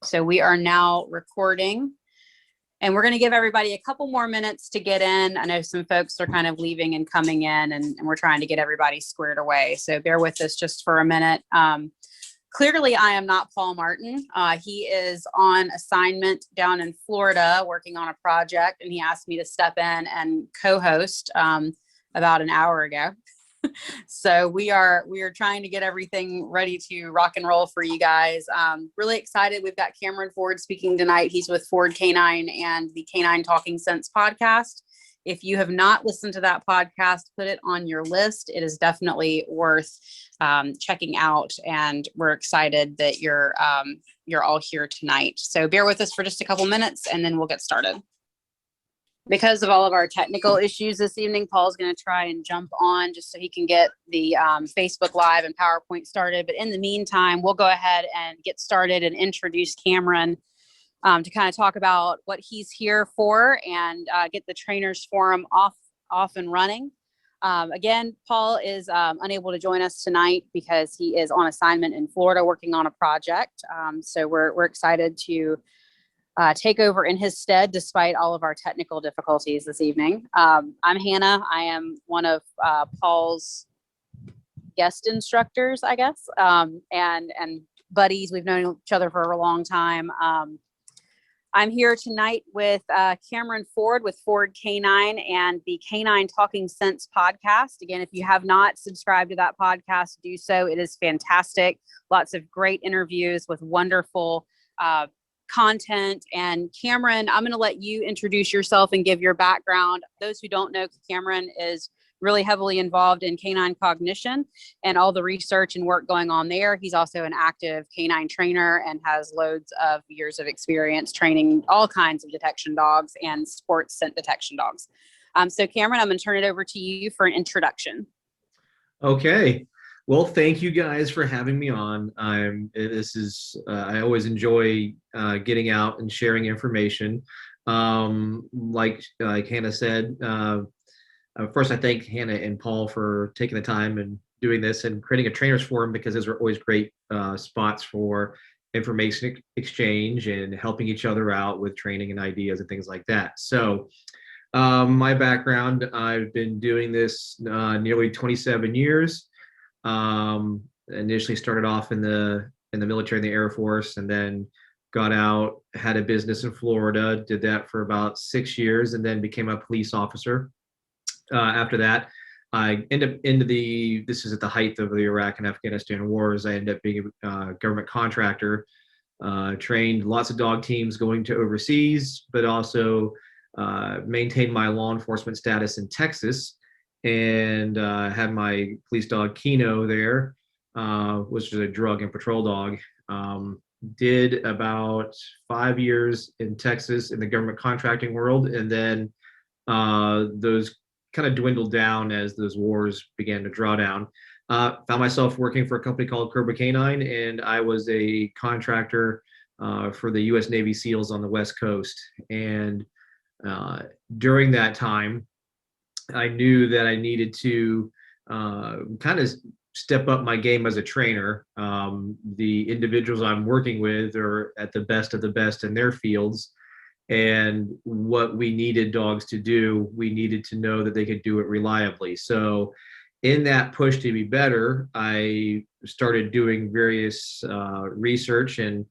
So we are now recording, and we're going to give everybody a couple more minutes to get in. I know some folks are kind of leaving and coming in, and we're trying to get everybody squared away. So bear with us just for a minute. Clearly, I am not Paul Martin. He is on assignment down in Florida working on a project, and he asked me to step in and co-host about an hour ago. So we are trying to get everything ready to rock and roll for you guys. Really excited. We've got Cameron Ford speaking tonight. He's with Ford Canine and the Canine Talking Sense podcast. If you have not listened to that podcast, put it on your list. It is definitely worth checking out, and we're excited that you're all here tonight. So bear with us for just a couple minutes, and then we'll get started. Because of all of our technical issues this evening, Paul's going to try and jump on just so he can get the Facebook Live and PowerPoint started. But in the meantime, we'll go ahead and get started and introduce Cameron to kind of talk about what he's here for and get the Trainers Forum off and running. Again, Paul is unable to join us tonight because he is on assignment in Florida working on a project. So we're excited to take over in his stead despite all of our technical difficulties this evening. I'm Hannah. I am one of Paul's guest instructors, I guess, and buddies. We've known each other for a long time. I'm here tonight with Cameron Ford with Ford Canine and the Canine Talking Sense podcast. Again, if you have not subscribed to that podcast, do so. It is fantastic. Lots of great interviews with wonderful content. And Cameron, I'm going to let you introduce yourself and give your background. Those who don't know, Cameron is really heavily involved in Canine Cognition and all the research and work going on there. He's also an active canine trainer and has loads of years of experience training all kinds of detection dogs and sports scent detection dogs. So Cameron, I'm going to turn it over to you for an introduction. Okay. Well, thank you guys for having me on. I always enjoy getting out and sharing information. Like Hannah said, first I thank Hannah and Paul for taking the time and doing this and creating a trainers forum, because those are always great spots for information exchange and helping each other out with training and ideas and things like that. So my background, I've been doing this nearly 27 years. Initially started off in the military, in the Air Force, and then got out, had a business in Florida, did that for about 6 years, and then became a police officer. After that, I ended up this is at the height of the Iraq and Afghanistan wars. I ended up being a government contractor, trained lots of dog teams going to overseas, but also maintained my law enforcement status in Texas. And had my police dog Kino there, which is a drug and patrol dog. Did about 5 years in Texas in the government contracting world, and then those kind of dwindled down as those wars began to draw down. Found myself working for a company called Cobra Canine, and I was a contractor for the U.S. Navy SEALs on the West Coast. And during that time, I knew that I needed to kind of step up my game as a trainer. The individuals I'm working with are at the best of the best in their fields. And what we needed dogs to do, we needed to know that they could do it reliably. So in that push to be better, I started doing various research and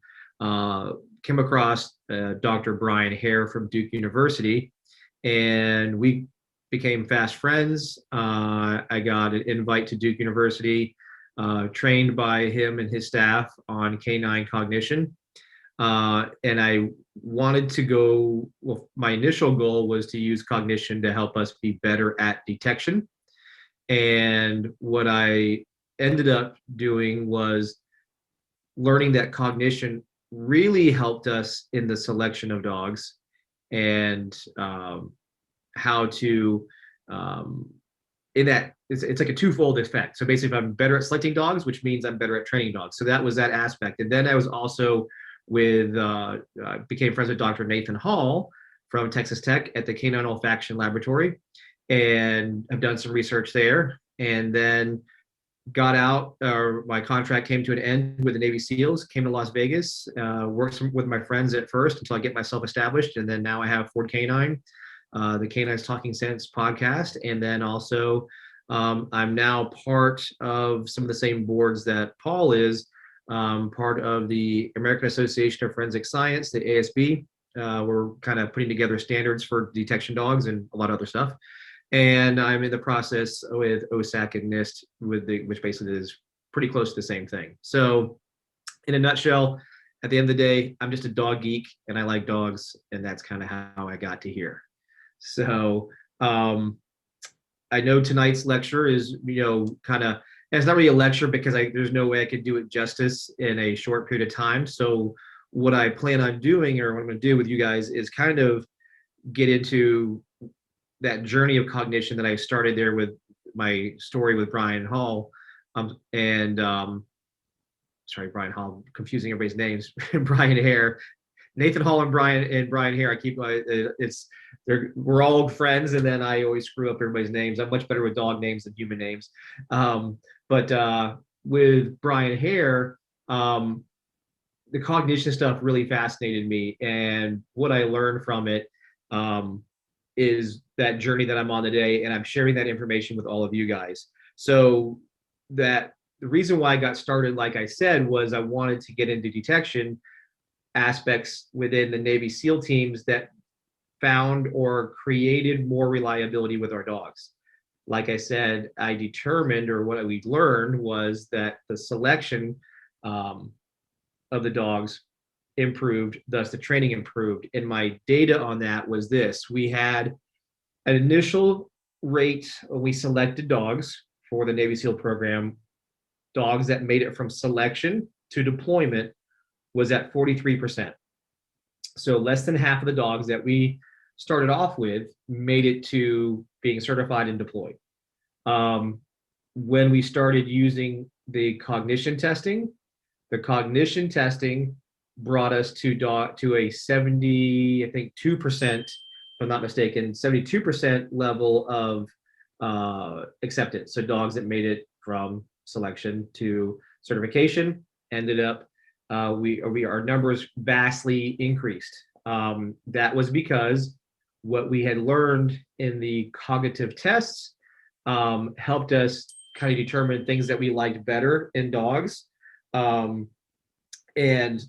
came across Dr. Brian Hare from Duke University. And we became fast friends. I got an invite to Duke University, trained by him and his staff on Canine Cognition. And I wanted to go, well, my initial goal was to use cognition to help us be better at detection. And what I ended up doing was learning that cognition really helped us in the selection of dogs, and how to in that it's like a twofold effect. So basically, if I'm better at selecting dogs, which means I'm better at training dogs. So that was that aspect. And then I was also became friends with Dr. Nathan Hall from Texas Tech at the Canine Olfaction Laboratory, and I've done some research there. And then got out, my contract came to an end with the Navy SEALs, came to Las Vegas, worked with my friends at first until I get myself established. And then now I have Ford Canine, the Canines Talking Sense podcast. And then also I'm now part of some of the same boards that Paul is, part of the American Association of Forensic Science, the ASB. We're kind of putting together standards for detection dogs and a lot of other stuff. And I'm in the process with OSAC and NIST, which basically is pretty close to the same thing. So in a nutshell, at the end of the day, I'm just a dog geek and I like dogs, and that's kind of how I got to here. So I know tonight's lecture is, kind of, it's not really a lecture because there's no way I could do it justice in a short period of time. So what I plan on doing, or what I'm going to do with you guys, is kind of get into that journey of cognition that I started there with my story with Brian Hall, sorry, Brian Hall, confusing everybody's names, Brian Hare, Nathan Hall and Brian Hare. I keep we're all friends, and then I always screw up everybody's names. I'm much better with dog names than human names. But with Brian Hare, the cognition stuff really fascinated me, and what I learned from it is that journey that I'm on today, and I'm sharing that information with all of you guys. So that the reason why I got started, like I said, was I wanted to get into detection aspects within the Navy SEAL teams that found or created more reliability with our dogs. Like I said, I determined, or what we learned, was that the selection of the dogs improved, thus the training improved. And my data on that was this: we had an initial rate when we selected dogs for the Navy SEAL program, dogs that made it from selection to deployment was at 43%. So less than half of the dogs that we started off with made it to being certified and deployed. When we started using the cognition testing brought us to a 70, I think 2%, if I'm not mistaken, 72% level of acceptance. So dogs that made it from selection to certification ended up, our numbers vastly increased. That was because what we had learned in the cognitive tests helped us kind of determine things that we liked better in dogs, and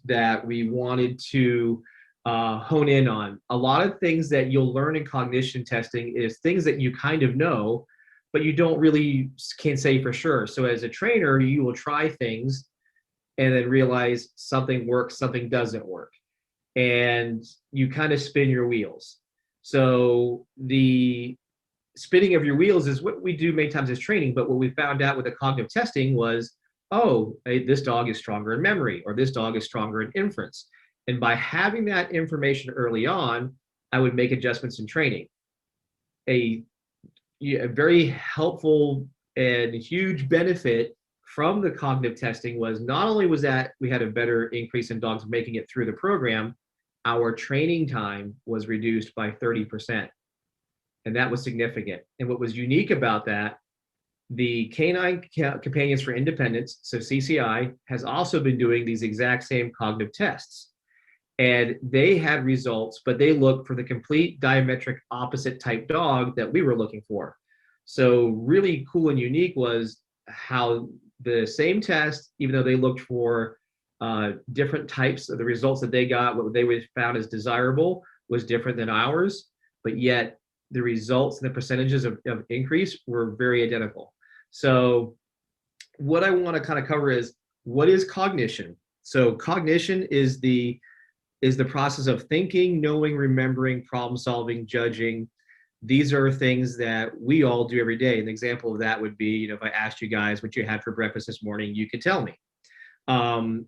that we wanted to hone in on. A lot of things that you'll learn in cognition testing is things that you kind of know, but you don't really can't say for sure. So as a trainer, you will try things and then realize something works, something doesn't work. And you kind of spin your wheels. So the spinning of your wheels is what we do many times as training, but what we found out with the cognitive testing was, oh, hey, this dog is stronger in memory, or this dog is stronger in inference. And by having that information early on, I would make adjustments in training. A very helpful and huge benefit from the cognitive testing was not only was that we had a better increase in dogs making it through the program, our training time was reduced by 30%. And that was significant. And what was unique about that, the Canine Companions for Independence, so CCI, has also been doing these exact same cognitive tests. And they had results, but they looked for the complete diametric opposite type dog that we were looking for. So really cool and unique was how the same test, even though they looked for different types of the results that they got, what they found as desirable was different than ours, but yet the results and the percentages of increase were very identical. So what I want to kind of cover is, what is cognition? So cognition is the process of thinking, knowing, remembering, problem solving, judging. These are things that we all do every day. An example of that would be, if I asked you guys what you had for breakfast this morning, you could tell me.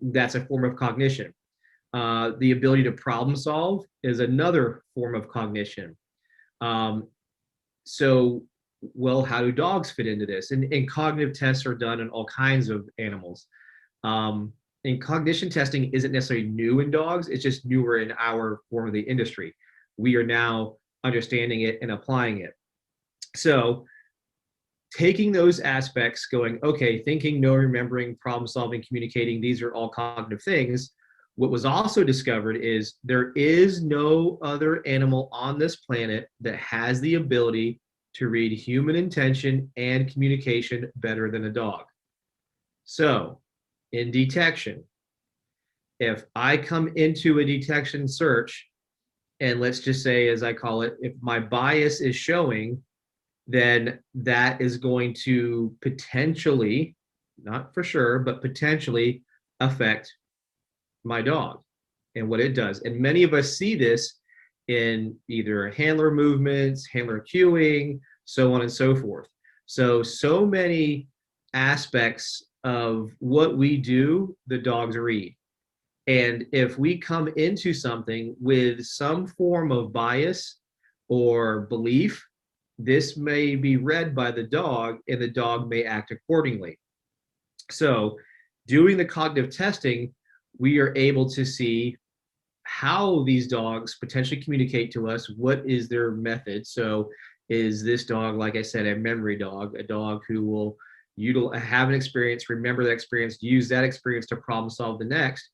That's a form of cognition. The ability to problem solve is another form of cognition. So, well, how do dogs fit into this? And cognitive tests are done in all kinds of animals. And cognition testing isn't necessarily new in dogs, it's just newer in our form of the industry. We are now understanding it and applying it. So taking those aspects, going, okay, thinking, knowing, remembering, problem solving, communicating, these are all cognitive things. What was also discovered is there is no other animal on this planet that has the ability to read human intention and communication better than a dog. So, in detection, if I come into a detection search, and let's just say, as I call it, if my bias is showing, then that is going to potentially, not for sure, but potentially affect my dog and what it does. And many of us see this in either handler movements, handler cueing, so on and so forth. So many aspects of what we do, the dogs read. And if we come into something with some form of bias or belief, this may be read by the dog and the dog may act accordingly. So, doing the cognitive testing, we are able to see how these dogs potentially communicate to us. What is their method? So, is this dog, like I said, a memory dog, a dog who will have an experience, remember that experience, use that experience to problem solve the next?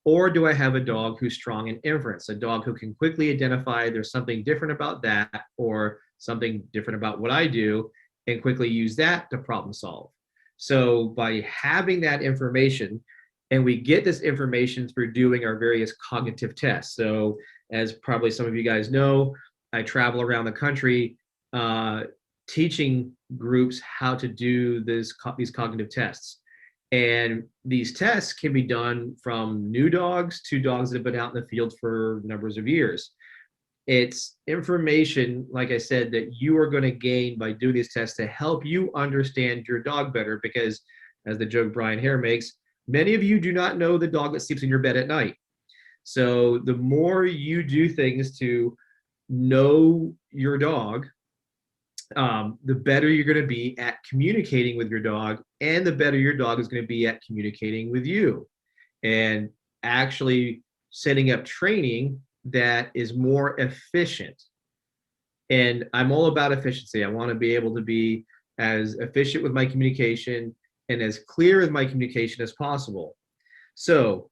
Or do I have a dog who's strong in inference, a dog who can quickly identify there's something different about that or something different about what I do and quickly use that to problem solve? So by having that information, and we get this information through doing our various cognitive tests. So as probably some of you guys know, I travel around the country teaching groups how to do these cognitive tests. And these tests can be done from new dogs to dogs that have been out in the field for numbers of years. It's information, like I said, that you are going to gain by doing these tests to help you understand your dog better, because as the joke Brian Hare makes, many of you do not know the dog that sleeps in your bed at night. So the more you do things to know your dog, the better you're going to be at communicating with your dog, and the better your dog is going to be at communicating with you, and actually setting up training that is more efficient. And I'm all about efficiency. I want to be able to be as efficient with my communication and as clear with my communication as possible. So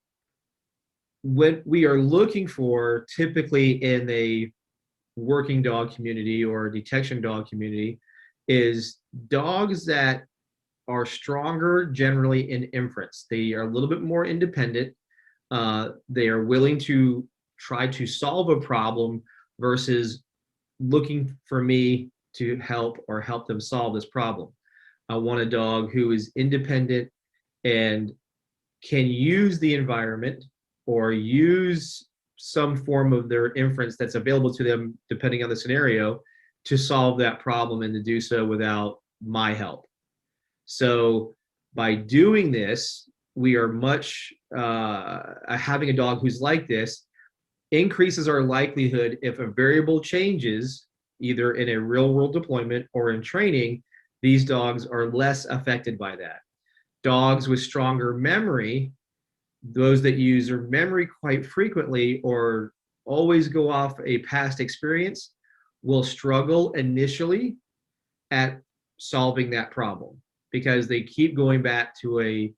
what we are looking for typically in a working dog community or detection dog community is dogs that are stronger generally in inference. They are a little bit more independent. They are willing to try to solve a problem versus looking for me to help or help them solve this problem. I want a dog who is independent and can use the environment or use some form of their inference that's available to them, depending on the scenario, to solve that problem, and to do so without my help. So by doing this, we are much, having a dog who's like this increases our likelihood if a variable changes, either in a real world deployment or in training, these dogs are less affected by that. Dogs with stronger memory, those that use their memory quite frequently or always go off a past experience, will struggle initially at solving that problem because they keep going back to a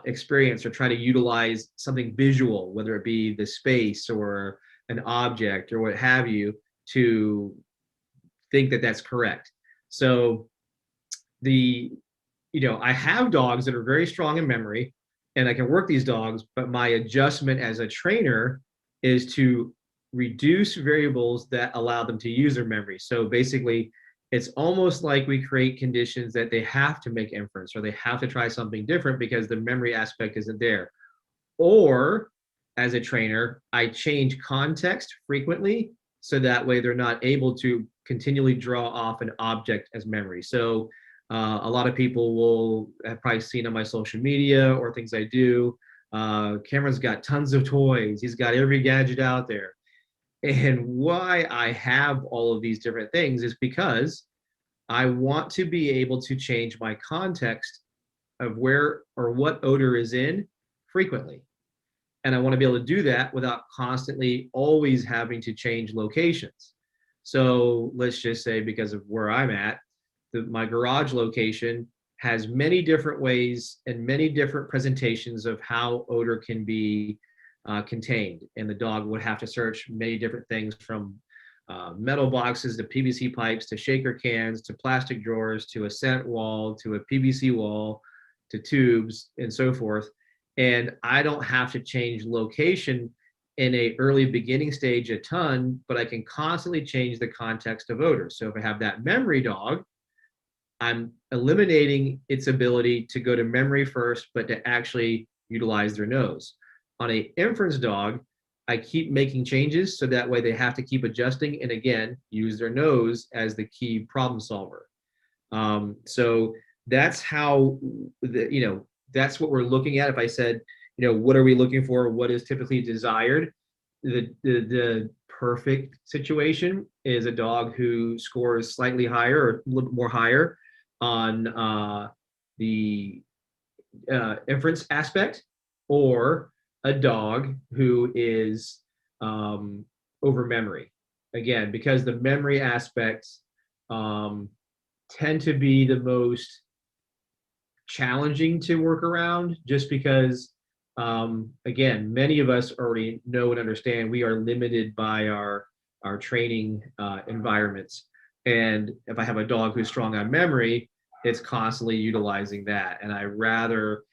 experience or try to utilize something visual, whether it be the space or an object or what have you, to think that that's correct. So I have dogs that are very strong in memory, and I can work these dogs, but my adjustment as a trainer is to reduce variables that allow them to use their memory. So basically, it's almost like we create conditions that they have to make inference or they have to try something different because the memory aspect isn't there. Or as a trainer, I change context frequently so that way they're not able to continually draw off an object as memory. So a lot of people will have probably seen on my social media or things I do. Cameron's got tons of toys. He's got every gadget out there. And why I have all of these different things is because I want to be able to change my context of where or what odor is in frequently. And I want to be able to do that without constantly always having to change locations. So let's just say, because of where I'm at, my garage location has many different ways and many different presentations of how odor can be contained. And the dog would have to search many different things, from metal boxes to PVC pipes to shaker cans to plastic drawers to a scent wall to a PVC wall to tubes and so forth. And I don't have to change location in a early beginning stage a ton, but I can constantly change the context of odor. So if I have that memory dog, I'm eliminating its ability to go to memory first, but to actually utilize their nose. On a inference dog, I keep making changes so that way they have to keep adjusting and again use their nose as the key problem solver. So that's how that's what we're looking at. If I said, what are we looking for? What is typically desired? The perfect situation is a dog who scores slightly higher or a little bit more higher on the inference aspect, or a dog who is over memory. Again, because the memory aspects tend to be the most challenging to work around, just because again, many of us already know and understand we are limited by our training environments. And if I have a dog who's strong on memory, it's constantly utilizing that. And I rather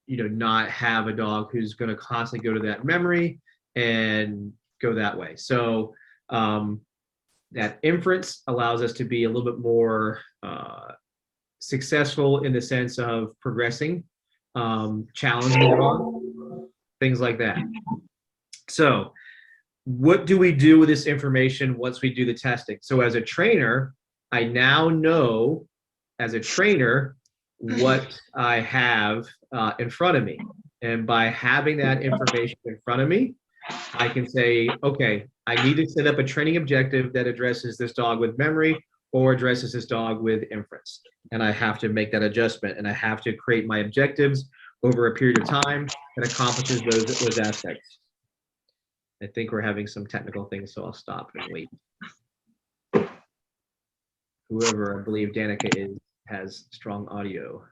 not have a dog who's going to constantly go to that memory and go that way. So that inference allows us to be a little bit more successful in the sense of progressing, challenging the dog, things like that. So what do we do with this information once we do the testing? So as a trainer, I now know as a trainer what I have in front of me. And by having that information in front of me, I can say, okay, I need to set up a training objective that addresses this dog with memory or addresses this dog with inference. And I have to make that adjustment, and I have to create my objectives over a period of time that accomplishes those aspects. I think we're having some technical things, so I'll stop and wait. Whoever I believe Danica is has strong audio.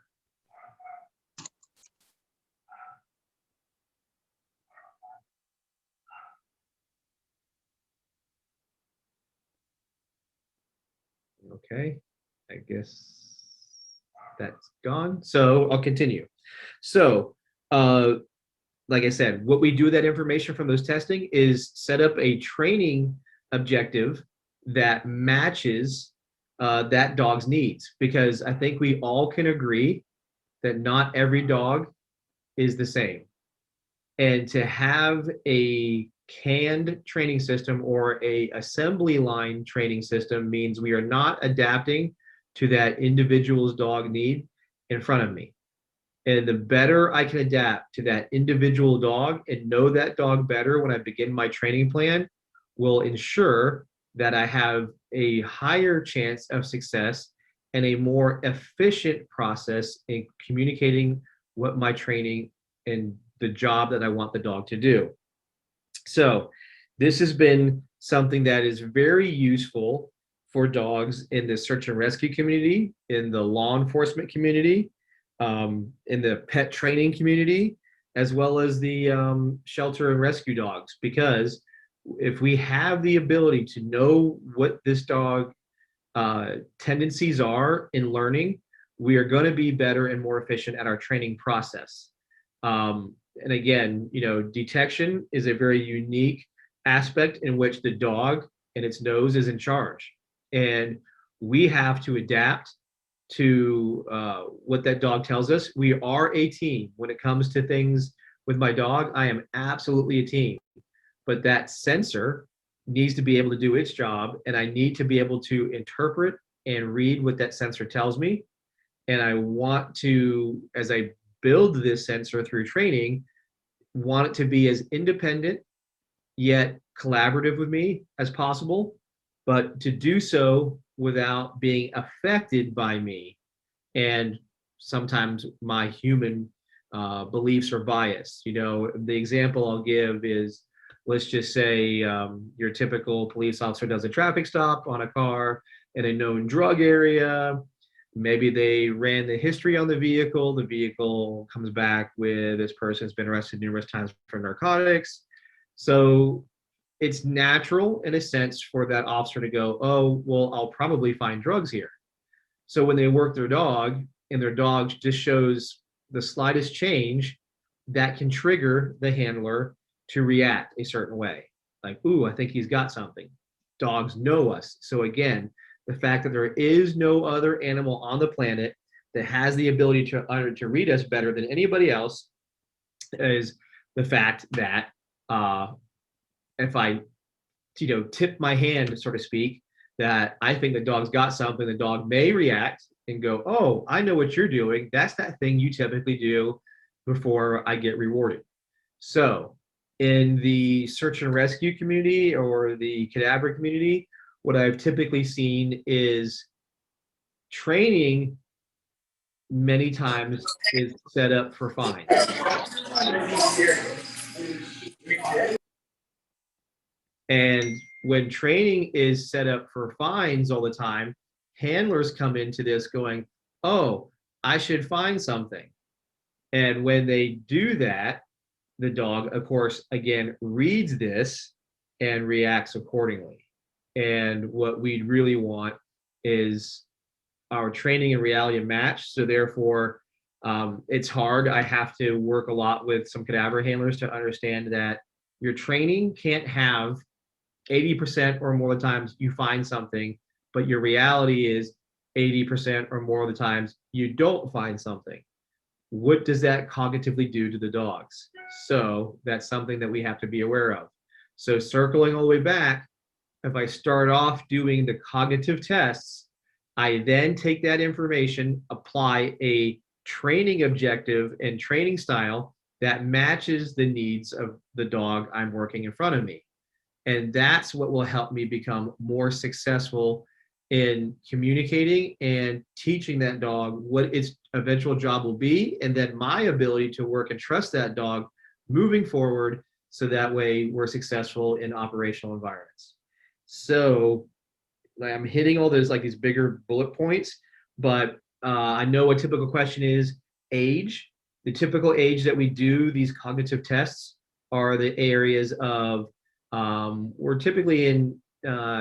Okay, I guess that's gone. So I'll continue. So like I said, what we do with that information from those testing is set up a training objective that matches that dog's needs, because I think we all can agree that not every dog is the same. And to have a canned training system or a assembly line training system means we are not adapting to that individual's dog need in front of me. And the better I can adapt to that individual dog and know that dog better when I begin my training plan, will ensure that I have a higher chance of success and a more efficient process in communicating what my training and the job that I want the dog to do. So this has been something that is very useful for dogs in the search and rescue community, in the law enforcement community, in the pet training community, as well as the shelter and rescue dogs. Because if we have the ability to know what this dog tendencies are in learning, we are going to be better and more efficient at our training process. And again, detection is a very unique aspect in which the dog and its nose is in charge. And we have to adapt to what that dog tells us. We are a team. When it comes to things with my dog, I am absolutely a team. But that sensor needs to be able to do its job, and I need to be able to interpret and read what that sensor tells me. And I want to, as I build this sensor through training, want it to be as independent yet collaborative with me as possible, but to do so without being affected by me and sometimes my human beliefs or bias. The example I'll give is, let's just say your typical police officer does a traffic stop on a car. in a known drug area. Maybe they ran the history on the vehicle. The vehicle comes back with this person's been arrested numerous times for narcotics. So it's natural in a sense for that officer to go, oh, well, I'll probably find drugs here. So when they work their dog and their dog just shows the slightest change, that can trigger the handler to react a certain way. Like, ooh, I think he's got something. Dogs know us. So again, the fact that there is no other animal on the planet that has the ability to read us better than anybody else is the fact that if I, tip my hand, so to speak, that I think the dog's got something, the dog may react and go, oh, I know what you're doing. That's that thing you typically do before I get rewarded. So in the search and rescue community or the cadaver community, what I've typically seen is training many times is set up for fines. And when training is set up for fines all the time, handlers come into this going, oh, I should find something. And when they do that, the dog, of course, again, reads this and reacts accordingly. And what we really want is our training and reality match. So therefore, it's hard. I have to work a lot with some cadaver handlers to understand that your training can't have 80% or more of the times you find something, but your reality is 80% or more of the times you don't find something. What does that cognitively do to the dogs? So that's something that we have to be aware of. So circling all the way back, if I start off doing the cognitive tests, I then take that information, apply a training objective and training style that matches the needs of the dog I'm working in front of me. And that's what will help me become more successful in communicating and teaching that dog what its eventual job will be, and then my ability to work and trust that dog moving forward, so that way we're successful in operational environments. So I'm hitting all those, like these bigger bullet points, but I know a typical question is age. The typical age that we do these cognitive tests are the areas of we're typically in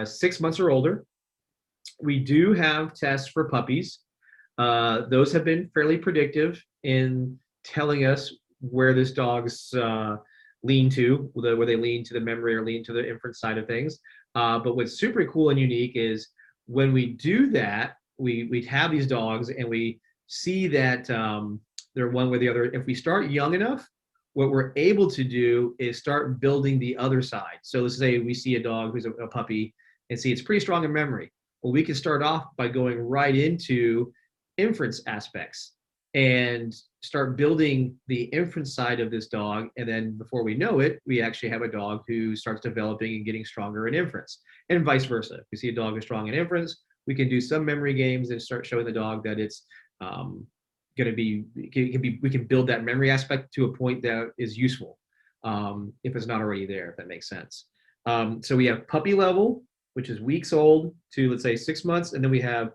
6 months or older. We do have tests for puppies. Those have been fairly predictive in telling us where this dog's lean to, whether they lean to the memory or lean to the inference side of things. But what's super cool and unique is when we do that, we have these dogs and we see that they're one way or the other. If we start young enough, what we're able to do is start building the other side. So let's say we see a dog who's a puppy and see it's pretty strong in memory. Well, we can start off by going right into inference aspects and start building the inference side of this dog. And then before we know it, we actually have a dog who starts developing and getting stronger in inference, and vice versa. If we see a dog who's strong in inference, we can do some memory games and start showing the dog that it's going to be, we can build that memory aspect to a point that is useful if it's not already there, if that makes sense. So we have puppy level, which is weeks old to, let's say, 6 months. And then we have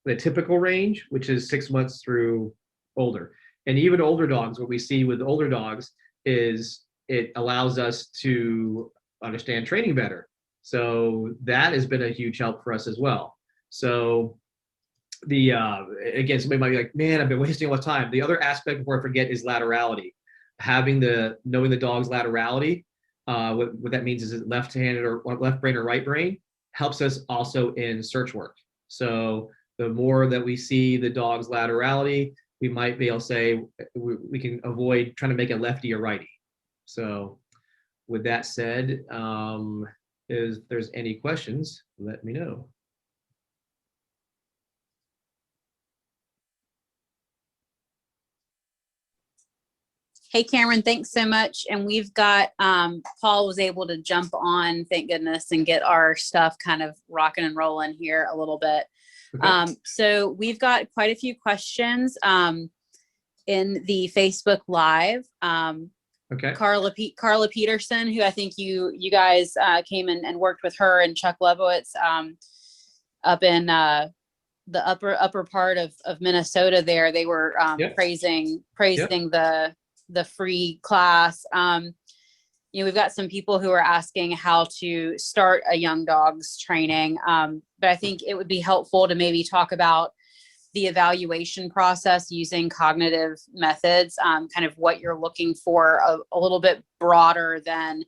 the typical range, which is 6 months through older. And even older dogs, what we see with older dogs is it allows us to understand training better. So that has been a huge help for us as well. So the again, somebody might be like, man, I've been wasting all the time. The other aspect before I forget is laterality. Knowing the dog's laterality, what that means is it left-handed or left brain or right brain, helps us also in search work. So the more that we see the dog's laterality, we might be able to say we can avoid trying to make it lefty or righty. So with that said, if there's any questions, let me know. Hey, Cameron, thanks so much. And we've got, Paul was able to jump on, thank goodness, and get our stuff kind of rocking and rolling here a little bit. Okay. So we've got quite a few questions in the Facebook Live. Okay. Carla Peterson, who I think you guys came in and worked with her, and Chuck Lebowitz. up in the upper part of Minnesota there. They were Yep. praising Yep. the free class. We've got some people who are asking how to start a young dog's training. But I think it would be helpful to maybe talk about the evaluation process using cognitive methods, kind of what you're looking for a little bit broader than,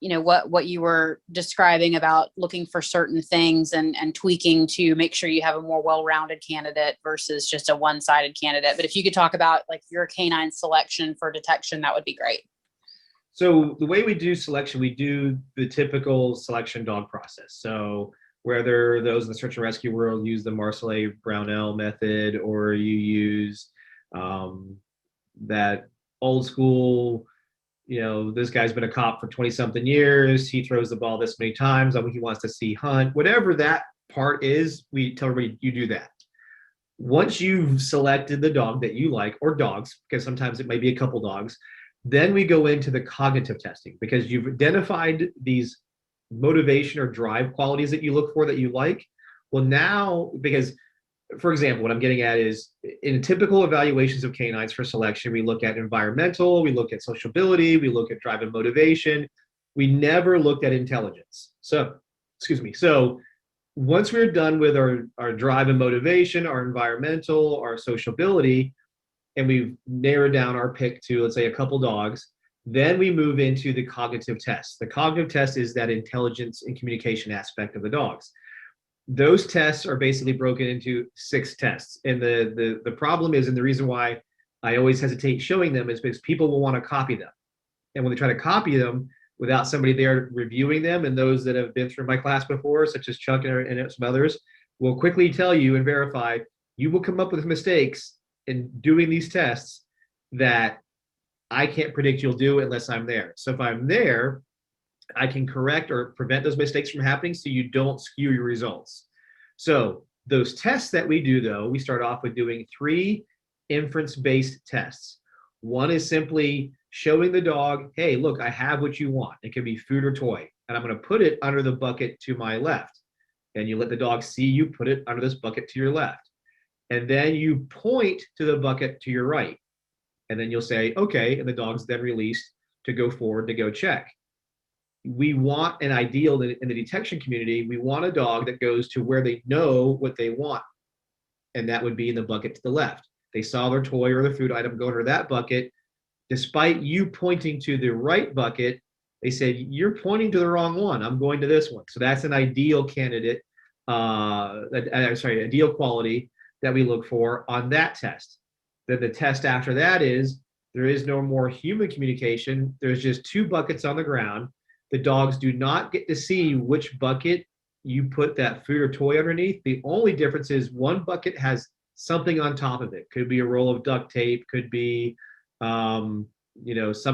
what you were describing about looking for certain things and tweaking to make sure you have a more well-rounded candidate versus just a one-sided candidate. But if you could talk about like your canine selection for detection, that would be great. So the way we do selection, we do the typical selection dog process. So whether those in the search and rescue world use the Marseille Brownell method, or you use that old school, this guy's been a cop for 20 something years. He throws the ball this many times. He wants to see hunt, whatever that part is, we tell everybody you do that. Once you've selected the dog that you like, or dogs, because sometimes it may be a couple dogs, then we go into the cognitive testing, because you've identified these motivation or drive qualities that you look for that you like. Well, now, because, for example, what I'm getting at is in typical evaluations of canines for selection, we look at environmental, we look at sociability, we look at drive and motivation. We never looked at intelligence. So, So once we're done with our drive and motivation, our environmental, our sociability, and we've narrowed down our pick to, let's say, a couple dogs, then we move into the cognitive test. The cognitive test is that intelligence and communication aspect of the dogs. Those tests are basically broken into 6 tests. And the problem is, and the reason why I always hesitate showing them, is because people will want to copy them. And when they try to copy them without somebody there reviewing them, and those that have been through my class before, such as Chuck and some others, will quickly tell you and verify, you will come up with mistakes in doing these tests that I can't predict you'll do unless I'm there. So if I'm there, I can correct or prevent those mistakes from happening so you don't skew your results. So those tests that we do, though, we start off with doing 3 inference-based tests. One is simply showing the dog, hey, look, I have what you want. It can be food or toy, and I'm going to put it under the bucket to my left. And you let the dog see you put it under this bucket to your left. And then you point to the bucket to your right. And then you'll say, okay, and the dog's then released to go forward to go check. We want an ideal in the detection community. We want a dog that goes to where they know what they want. And that would be in the bucket to the left. They saw their toy or their food item go under that bucket. Despite you pointing to the right bucket, they said, you're pointing to the wrong one. I'm going to this one. So that's an ideal candidate, ideal quality that we look for on that test. Then the test after that is, there is no more human communication. There's just 2 buckets on the ground. The dogs do not get to see which bucket you put that food or toy underneath. The only difference is one bucket has something on top of it. Could be a roll of duct tape, could be some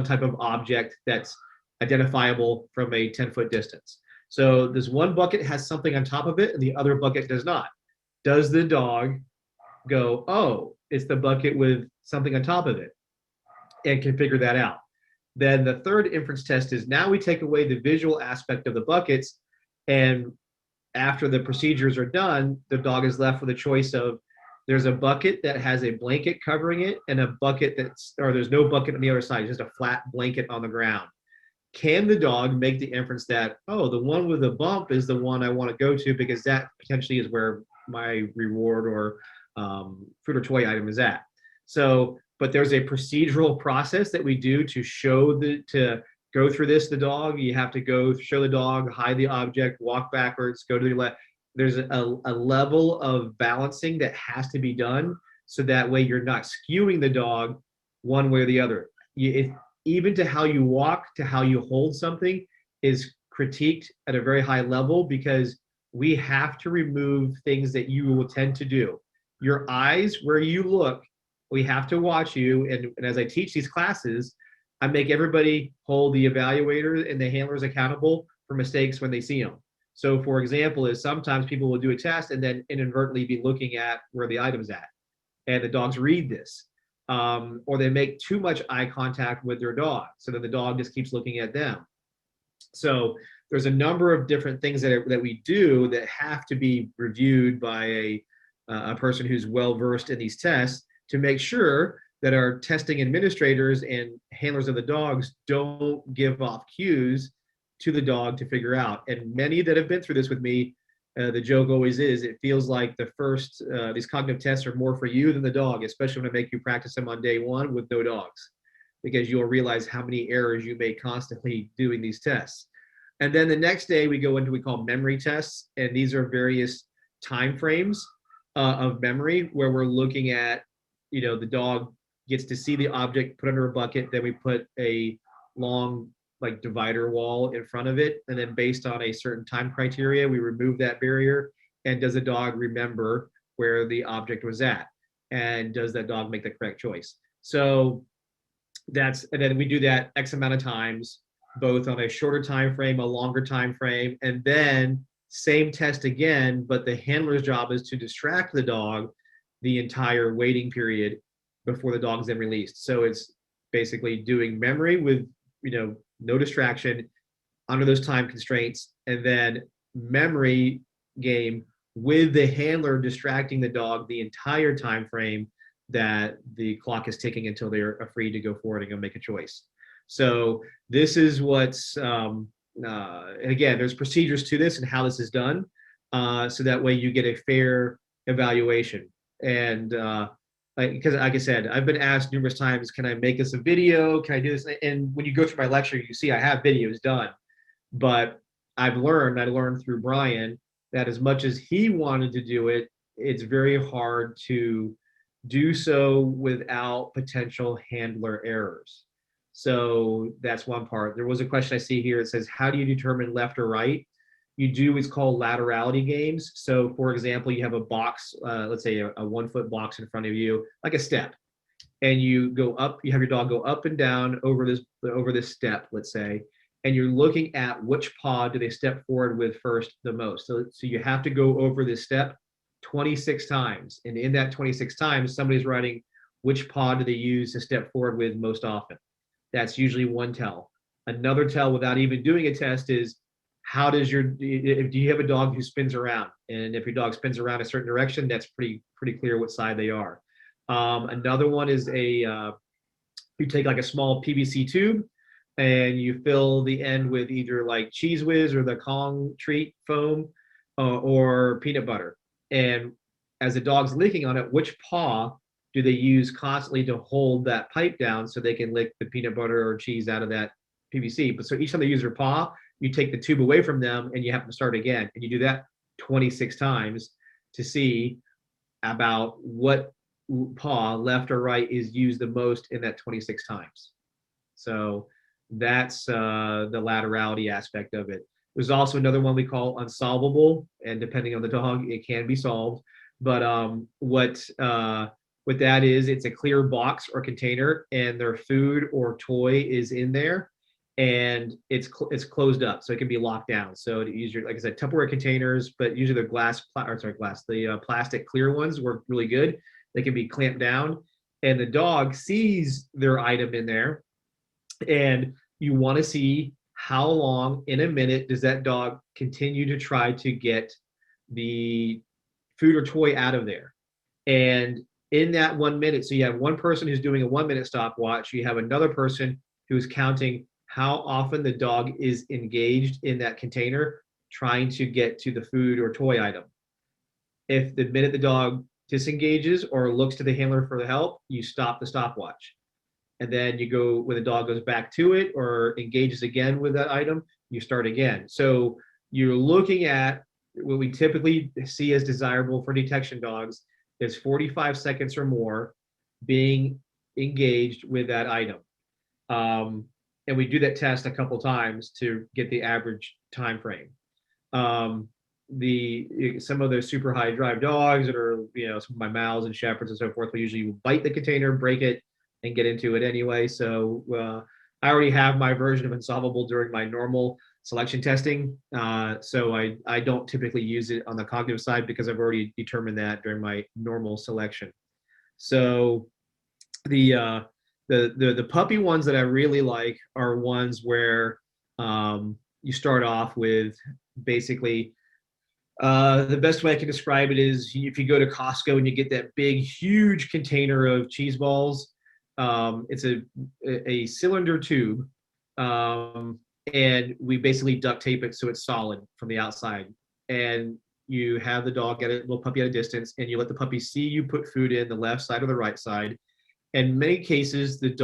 type of object that's identifiable from a 10-foot distance. So this one bucket has something on top of it and the other bucket does not. Does the dog go, oh, it's the bucket with something on top of it, and can figure that out? Then the third inference test is, now we take away the visual aspect of the buckets, and after the procedures are done, the dog is left with a choice of, there's a bucket that has a blanket covering it, and a bucket there's no bucket on the other side, just a flat blanket on the ground. Can the dog make the inference that, oh, the one with the bump is the one I want to go to, because that potentially is where my reward or food or toy item is at? So, but there's a procedural process that we do to go through this. The dog, you have to go show the dog, hide the object, walk backwards, go to the left. There's a level of balancing that has to be done, so that way you're not skewing the dog one way or the other. Even to how you walk, to how you hold something, is critiqued at a very high level, because we have to remove things that you will tend to do. Your eyes, where you look, we have to watch you. And as I teach these classes, I make everybody hold the evaluator and the handlers accountable for mistakes when they see them. So for example, is sometimes people will do a test and then inadvertently be looking at where the item's at. And the dogs read this. Or they make too much eye contact with their dog, so that the dog just keeps looking at them. So there's a number of different things that we do that have to be reviewed by a person who's well versed in these tests to make sure that our testing administrators and handlers of the dogs don't give off cues to the dog to figure out. And many that have been through this with me, the joke always is, it feels like the first, these cognitive tests are more for you than the dog, especially when I make you practice them on day one with no dogs, because you'll realize how many errors you make constantly doing these tests. And then the next day we go into what we call memory tests. And these are various time frames of memory where we're looking at, the dog gets to see the object, put under a bucket, then we put a long like divider wall in front of it. And then based on a certain time criteria, we remove that barrier. And does the dog remember where the object was at? And does that dog make the correct choice? So and then we do that X amount of times, both on a shorter time frame, a longer time frame, and then same test again, but the handler's job is to distract the dog the entire waiting period before the dog's then released. So it's basically doing memory with, no distraction under those time constraints, and then memory game with the handler distracting the dog the entire time frame that the clock is ticking until they're free to go forward and go make a choice. So this is what's, and again, there's procedures to this and how this is done, so that way you get a fair evaluation. And because like I said, I've been asked numerous times, can I make this a video? Can I do this? And when you go through my lecture, you see I have videos done. But I learned through Brian that as much as he wanted to do it, it's very hard to do so without potential handler errors. So that's one part. There was a question I see here. It says, how do you determine left or right? You do what's called laterality games. So for example, you have a box, let's say a 1 foot box in front of you, like a step. And you go up, you have your dog go up and down over this step, let's say, and you're looking at which paw do they step forward with first the most. So you have to go over this step 26 times. And in that 26 times, somebody's writing which paw do they use to step forward with most often. That's usually one tell. Another tell without even doing a test is, do you have a dog who spins around? And if your dog spins around a certain direction, that's pretty clear what side they are. Another one is you take like a small PVC tube and you fill the end with either like Cheese Whiz or the Kong treat foam or peanut butter. And as the dog's licking on it, which paw do they use constantly to hold that pipe down so they can lick the peanut butter or cheese out of that PVC? But so each time they use their paw, you take the tube away from them and you have to start again. And you do that 26 times to see about what paw, left or right, is used the most in that 26 times. So that's the laterality aspect of it. There's also another one we call unsolvable, and depending on the dog, it can be solved. But what that is, it's a clear box or container, and their food or toy is in there, and it's closed up, so it can be locked down. So usually, like I said, Tupperware containers, but usually the plastic clear ones work really good. They can be clamped down, and the dog sees their item in there, and you want to see how long in a minute does that dog continue to try to get the food or toy out of there. And in that 1 minute, so you have one person who's doing a 1 minute stopwatch, you have another person who's counting how often the dog is engaged in that container trying to get to the food or toy item. If the minute the dog disengages or looks to the handler for the help, you stop the stopwatch. And then you go, when the dog goes back to it or engages again with that item, you start again. So you're looking at what we typically see as desirable for detection dogs is 45 seconds or more being engaged with that item. And we do that test a couple times to get the average time frame. Some of the super high drive dogs that are, some of my Mals and Shepherds and so forth, will usually bite the container, break it, and get into it anyway. So I already have my version of unsolvable during my normal selection testing. So I don't typically use it on the cognitive side because I've already determined that during my normal selection. So the puppy ones that I really like are ones where you start off with basically, the best way I can describe it is if you go to Costco and you get that big, huge container of cheese balls, it's a cylinder tube, and we basically duct tape it so it's solid from the outside. And you have the dog at a little puppy at a distance, and you let the puppy see you put food in the left side or the right side. In many cases, the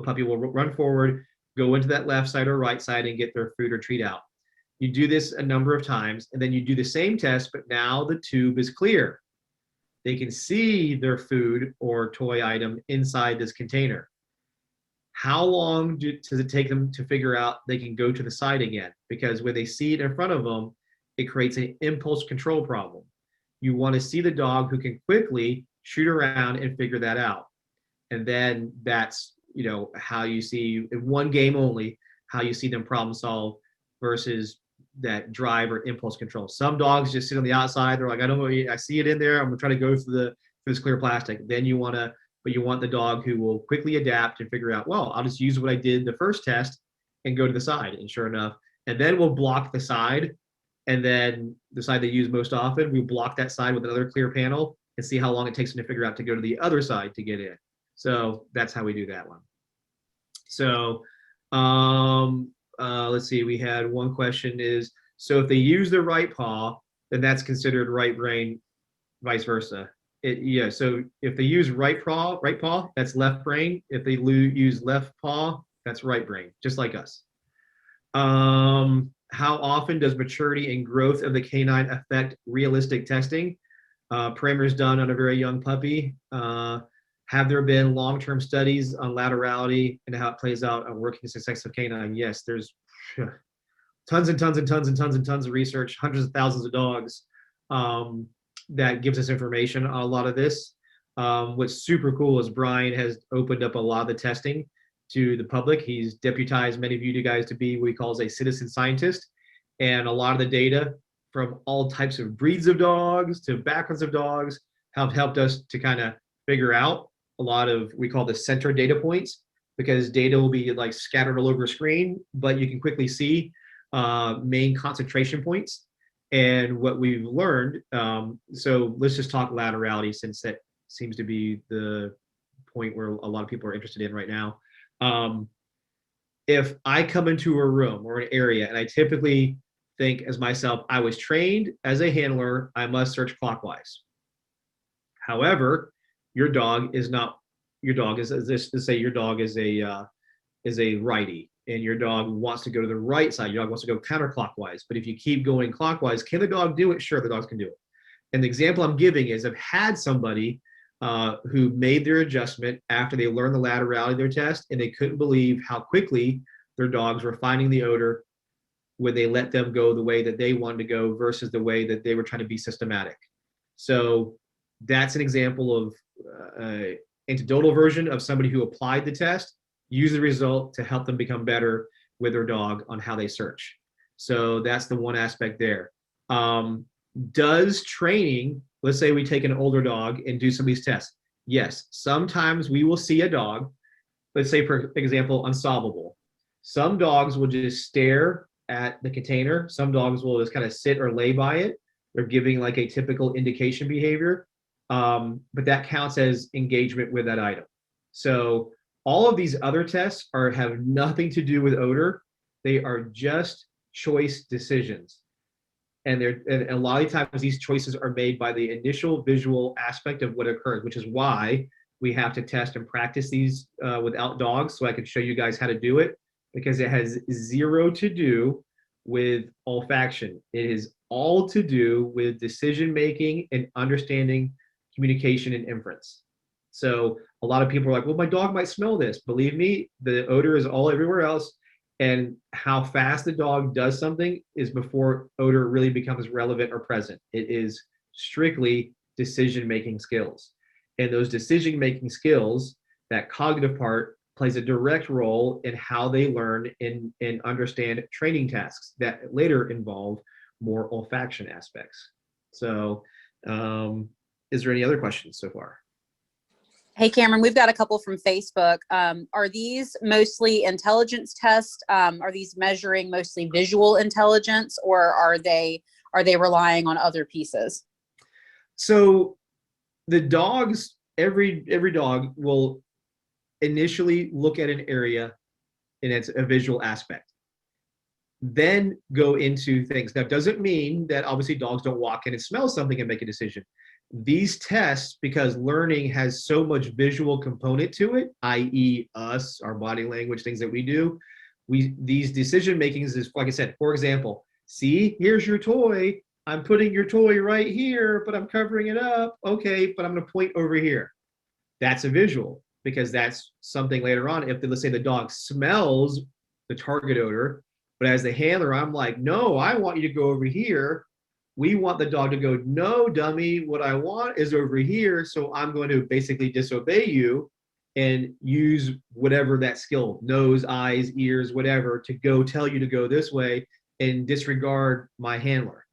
puppy will run forward, go into that left side or right side and get their food or treat out. You do this a number of times, and then you do the same test, but now the tube is clear. They can see their food or toy item inside this container. How long does it take them to figure out they can go to the side again? Because when they see it in front of them, it creates an impulse control problem. You want to see the dog who can quickly shoot around and figure that out. And then that's, how you see in one game only, how you see them problem solve versus that drive or impulse control. Some dogs just sit on the outside. They're like, I see it in there. I'm gonna try to go through this clear plastic. Then you want the dog who will quickly adapt and figure out, well, I'll just use what I did the first test and go to the side. And sure enough, and then we'll block the side, and then the side they use most often, we block that side with another clear panel and see how long it takes them to figure out to go to the other side to get in. So that's how we do that one. So let's see, we had one question is, so if they use their right paw, then that's considered right brain, vice versa. So if they use right paw, that's left brain. If they use left paw, that's right brain, just like us. How often does maturity and growth of the canine affect realistic testing? Parameters done on a very young puppy. Have there been long-term studies on laterality and how it plays out on working success of canine? Yes, there's tons and tons and tons and tons and tons of research, hundreds of thousands of dogs, that gives us information on a lot of this. What's super cool is Brian has opened up a lot of the testing to the public. He's deputized many of you guys to be what he calls a citizen scientist. And a lot of the data from all types of breeds of dogs to backgrounds of dogs have helped us to kind of figure out a lot of, we call the center data points, because data will be like scattered all over a screen, but you can quickly see main concentration points and what we've learned. So let's just talk laterality, since that seems to be the point where a lot of people are interested in right now. If I come into a room or an area and I typically think as myself, I was trained as a handler, I must search clockwise. However, your dog is not, let's say your dog is a righty and your dog wants to go to the right side, your dog wants to go counterclockwise. But if you keep going clockwise, can the dog do it? Sure, the dogs can do it. And the example I'm giving is I've had somebody who made their adjustment after they learned the laterality of their test, and they couldn't believe how quickly their dogs were finding the odor when they let them go the way that they wanted to go versus the way that they were trying to be systematic. So that's an example of anecdotal version of somebody who applied the test, used the result to help them become better with their dog on how they search. So that's the one aspect there. Does training, let's say we take an older dog and do some of these tests. Yes, sometimes we will see a dog, let's say for example, unsolvable. Some dogs will just stare at the container. Some dogs will just kind of sit or lay by it. They're giving like a typical indication behavior, but that counts as engagement with that item. So all of these other tests have nothing to do with odor. They are just choice decisions. And a lot of times these choices are made by the initial visual aspect of what occurs, which is why we have to test and practice these without dogs, so I can show you guys how to do it, because it has zero to do with olfaction. It is all to do with decision making and understanding communication and inference. So a lot of people are like, well, my dog might smell this. Believe me, the odor is all everywhere else. And how fast the dog does something is before odor really becomes relevant or present. It is strictly decision-making skills. And those decision-making skills, that cognitive part, plays a direct role in how they learn and understand training tasks that later involve more olfaction aspects. So is there any other questions so far? Hey, Cameron, we've got a couple from Facebook. Are these mostly intelligence tests? Are these measuring mostly visual intelligence, or are they relying on other pieces? So the dogs, every dog will initially look at an area and it's a visual aspect, then go into things. That doesn't mean that obviously dogs don't walk in and smell something and make a decision. These tests, because learning has so much visual component to it, i.e. us, our body language, things that we do, these decision makings is, like I said, for example, see, here's your toy. I'm putting your toy right here, but I'm covering it up. Okay, but I'm going to point over here. That's a visual, because that's something later on. If, let's say, the dog smells the target odor, but as the handler, I'm like, no, I want you to go over here. We want the dog to go, no, dummy, what I want is over here. So I'm going to basically disobey you and use whatever that skill, nose, eyes, ears, whatever, to go tell you to go this way and disregard my handler.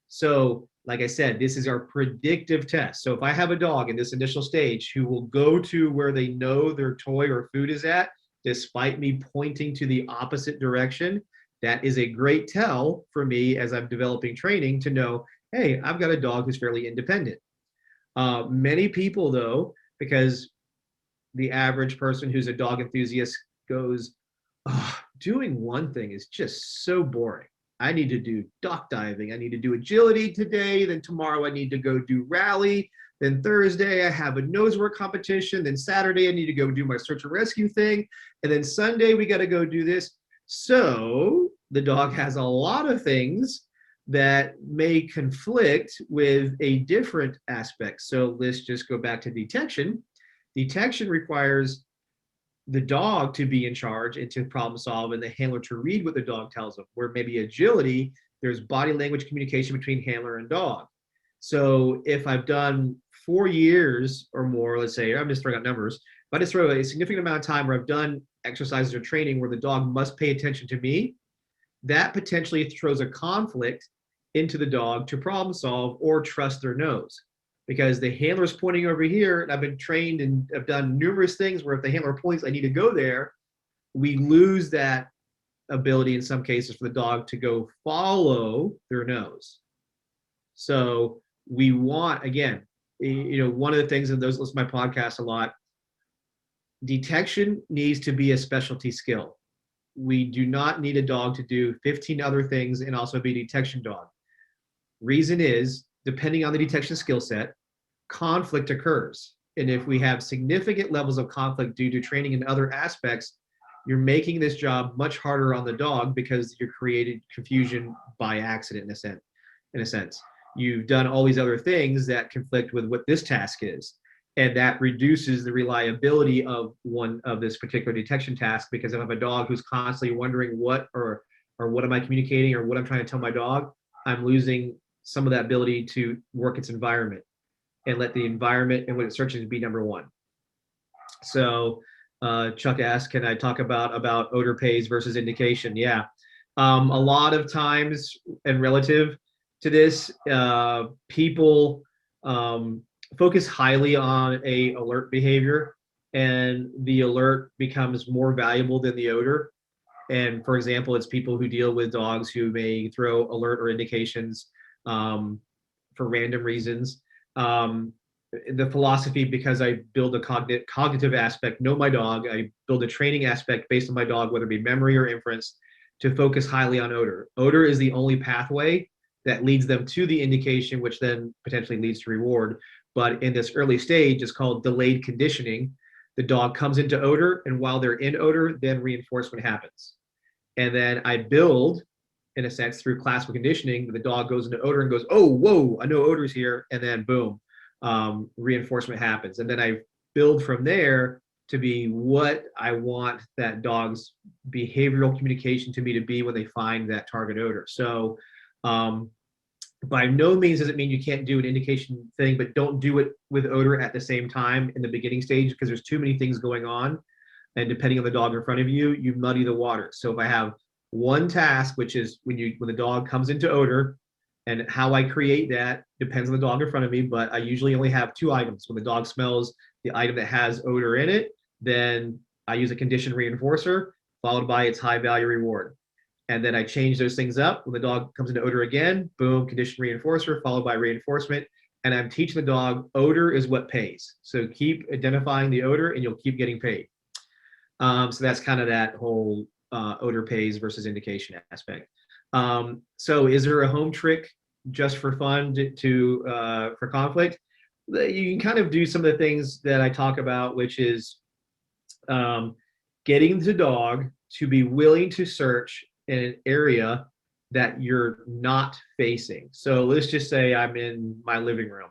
So, like I said, this is our predictive test. So if I have a dog in this initial stage who will go to where they know their toy or food is at, despite me pointing to the opposite direction, that is a great tell for me as I'm developing training to know, hey, I've got a dog who's fairly independent. Many people, though, because the average person who's a dog enthusiast goes, oh, doing one thing is just so boring. I need to do duck diving. I need to do agility today. Then tomorrow I need to go do rally. Then Thursday I have a nose work competition. Then Saturday I need to go do my search and rescue thing. And then Sunday we got to go do this. So the dog has a lot of things that may conflict with a different aspect. So let's just go back to detection. Detection requires the dog to be in charge and to problem solve, and the handler to read what the dog tells them. Where maybe agility, there's body language communication between handler and dog. So if I've done 4 years or more, let's say, I'm just throwing out numbers, if I just throw a significant amount of time where I've done exercises or training where the dog must pay attention to me, that potentially throws a conflict into the dog to problem solve or trust their nose. Because the handler's pointing over here, and I've been trained and I've done numerous things where if the handler points, I need to go there, we lose that ability in some cases for the dog to go follow their nose. So we want, again, one of the things, and those listen to my podcast a lot, detection needs to be a specialty skill. We do not need a dog to do 15 other things and also be a detection dog. Reason is, depending on the detection skill set, conflict occurs. And if we have significant levels of conflict due to training in other aspects, you're making this job much harder on the dog because you're creating confusion by accident in a sense. You've done all these other things that conflict with what this task is. And that reduces the reliability of one of this particular detection task, because if I have a dog who's constantly wondering what or what am I communicating or what I'm trying to tell my dog, I'm losing some of that ability to work its environment and let the environment and what it searches be number one. So Chuck asked, can I talk about odor pays versus indication? Yeah. A lot of times, and relative to this, people focus highly on a alert behavior, and the alert becomes more valuable than the odor. And for example, it's people who deal with dogs who may throw alert or indications for random reasons. The philosophy, because I build a cognitive aspect, know my dog, I build a training aspect based on my dog, whether it be memory or inference, to focus highly on odor. Odor is the only pathway that leads them to the indication, which then potentially leads to reward. But in this early stage, it's called delayed conditioning. The dog comes into odor, and while they're in odor, then reinforcement happens. And then I build, in a sense, through classical conditioning, the dog goes into odor and goes, oh, whoa, I know odor's here. And then boom, reinforcement happens. And then I build from there to be what I want that dog's behavioral communication to me to be when they find that target odor. So by no means does it mean you can't do an indication thing, but don't do it with odor at the same time in the beginning stage, because there's too many things going on. And depending on the dog in front of you, you muddy the water. So if I have one task, which is when the dog comes into odor, and how I create that depends on the dog in front of me, but I usually only have 2 items. When the dog smells the item that has odor in it, then I use a condition reinforcer followed by its high value reward. And then I change those things up. When the dog comes into odor again, boom, condition reinforcer followed by reinforcement. And I'm teaching the dog odor is what pays. So keep identifying the odor and you'll keep getting paid. So that's kind of that whole odor pays versus indication aspect. So is there a home trick just for fun for conflict? You can kind of do some of the things that I talk about, which is getting the dog to be willing to search in an area that you're not facing. So let's just say I'm in my living room.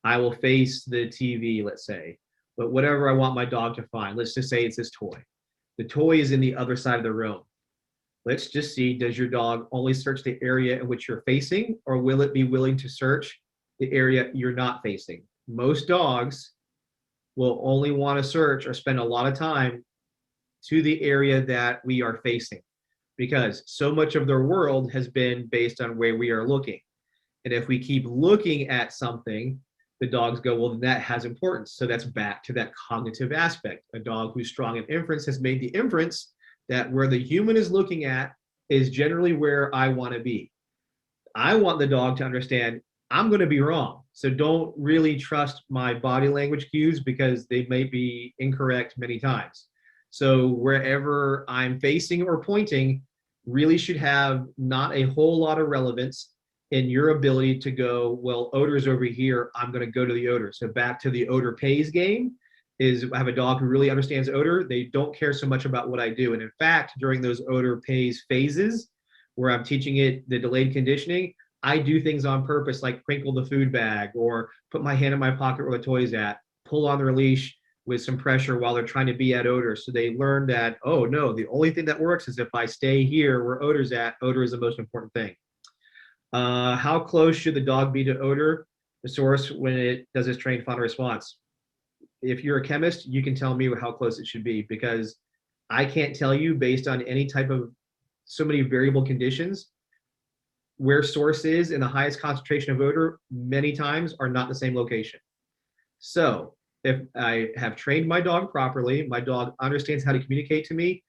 I will face the TV, let's say, but whatever I want my dog to find, let's just say it's this toy. The toy is in the other side of the room. Let's just see, does your dog only search the area in which you're facing, or will it be willing to search the area you're not facing? Most dogs will only want to search or spend a lot of time to the area that we are facing, because so much of their world has been based on where we are looking. And if we keep looking at something, the dogs go, well, then that has importance. So that's back to that cognitive aspect. A dog who's strong in inference has made the inference that where the human is looking at is generally where I want to be. I want the dog to understand I'm going to be wrong. So don't really trust my body language cues because they may be incorrect many times. So wherever I'm facing or pointing really should have not a whole lot of relevance in your ability to go, well, odor's over here, I'm going to go to the odor. So back to the odor pays game is I have a dog who really understands odor. They don't care so much about what I do. And in fact, during those odor pays phases where I'm teaching it the delayed conditioning, I do things on purpose like crinkle the food bag or put my hand in my pocket where the toy's at, pull on their leash with some pressure while they're trying to be at odor. So they learn that, oh no, the only thing that works is if I stay here where odor's at, odor is the most important thing. How close should the dog be to odor, the source, when it does its trained fauna response? If you're a chemist, you can tell me how close it should be, because I can't tell you based on any type of so many variable conditions where source is and the highest concentration of odor many times are not the same location. So if I have trained my dog properly, my dog understands how to communicate to me,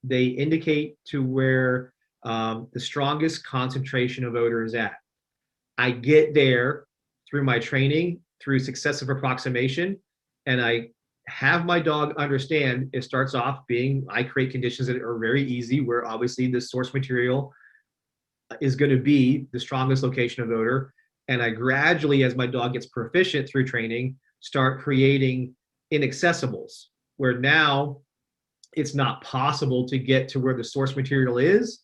they indicate to where the strongest concentration of odor is at. I get there through my training, through successive approximation, and I have my dog understand. It starts off being, I create conditions that are very easy, where obviously the source material is going to be the strongest location of odor. And I gradually, as my dog gets proficient through training, start creating inaccessibles, where now it's not possible to get to where the source material is,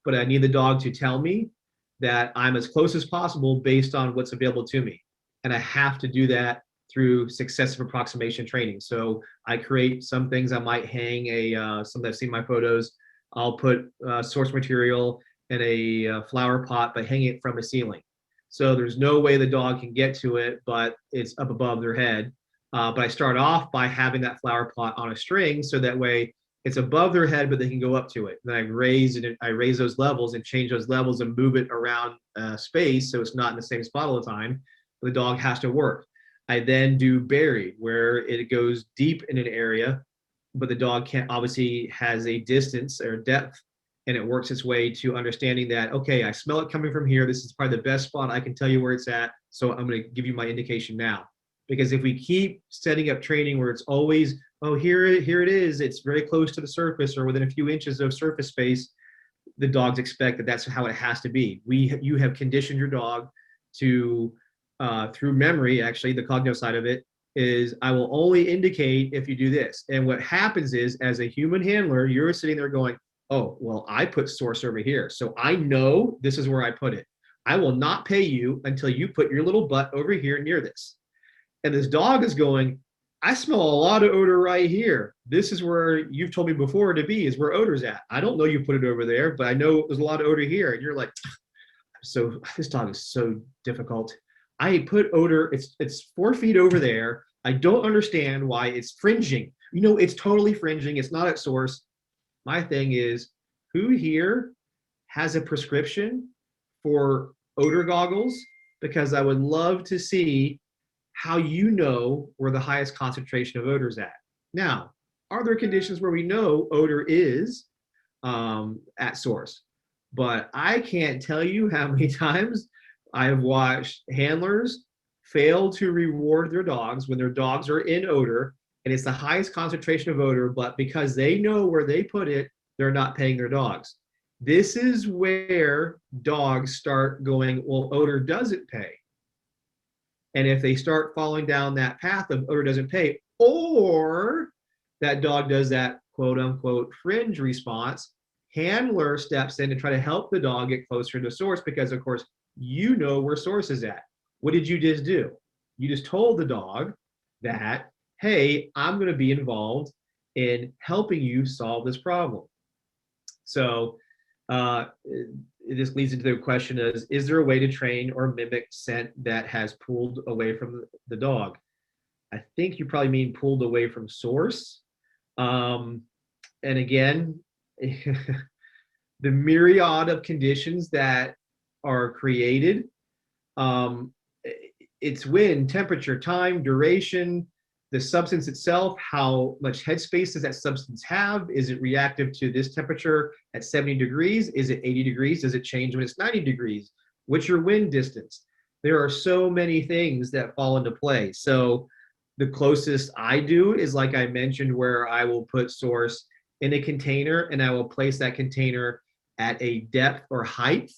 but I need the dog to tell me that I'm as close as possible based on what's available to me. And I have to do that through successive approximation training. So I create some things. I might hang some that I've seen my photos. I'll put source material in a flower pot, but hang it from a ceiling. So there's no way the dog can get to it, but it's up above their head. But I start off by having that flower pot on a string, so that way it's above their head, but they can go up to it. Then I raise those levels and change those levels and move it around space, so it's not in the same spot all the time. The dog has to work. I then do buried, where it goes deep in an area, but the dog can't, obviously has a distance or depth, and it works its way to understanding that, okay, I smell it coming from here. This is probably the best spot I can tell you where it's at. So I'm going to give you my indication now. Because if we keep setting up training where it's always, oh, here it is, it's very close to the surface or within a few inches of surface space, the dogs expect that that's how it has to be. You have conditioned your dog to, through memory, actually, the cognitive side of it is, I will only indicate if you do this. And what happens is, as a human handler, you're sitting there going, oh, well, I put source over here, so I know this is where I put it. I will not pay you until you put your little butt over here near this. And this dog is going, I smell a lot of odor right here. This is where you've told me before to be, is where odor's at. I don't know you put it over there, but I know there's a lot of odor here. And you're like, so this dog is so difficult. I put odor, it's 4 feet over there. I don't understand why it's fringing. You know, it's totally fringing. It's not at source. My thing is, who here has a prescription for odor goggles? Because I would love to see how you know where the highest concentration of odor is at. Now, are there conditions where we know odor is at source? But I can't tell you how many times I have watched handlers fail to reward their dogs when their dogs are in odor, and it's the highest concentration of odor, but because they know where they put it, they're not paying their dogs. This is where dogs start going, well, odor doesn't pay. And if they start falling down that path of odor doesn't pay, or that dog does that quote unquote fringe response, handler steps in to try to help the dog get closer to source because, of course, you know where source is at. What did you just do? You just told the dog that, hey, I'm going to be involved in helping you solve this problem. So this leads into the question is there a way to train or mimic scent that has pulled away from the dog? I think you probably mean pulled away from source. And again, the myriad of conditions that are created, it's wind, temperature, time, duration, the substance itself, how much headspace does that substance have? Is it reactive to this temperature at 70 degrees? Is it 80 degrees? Does it change when it's 90 degrees? What's your wind distance? There are so many things that fall into play. So the closest I do is, like I mentioned, where I will put source in a container and I will place that container at a depth or height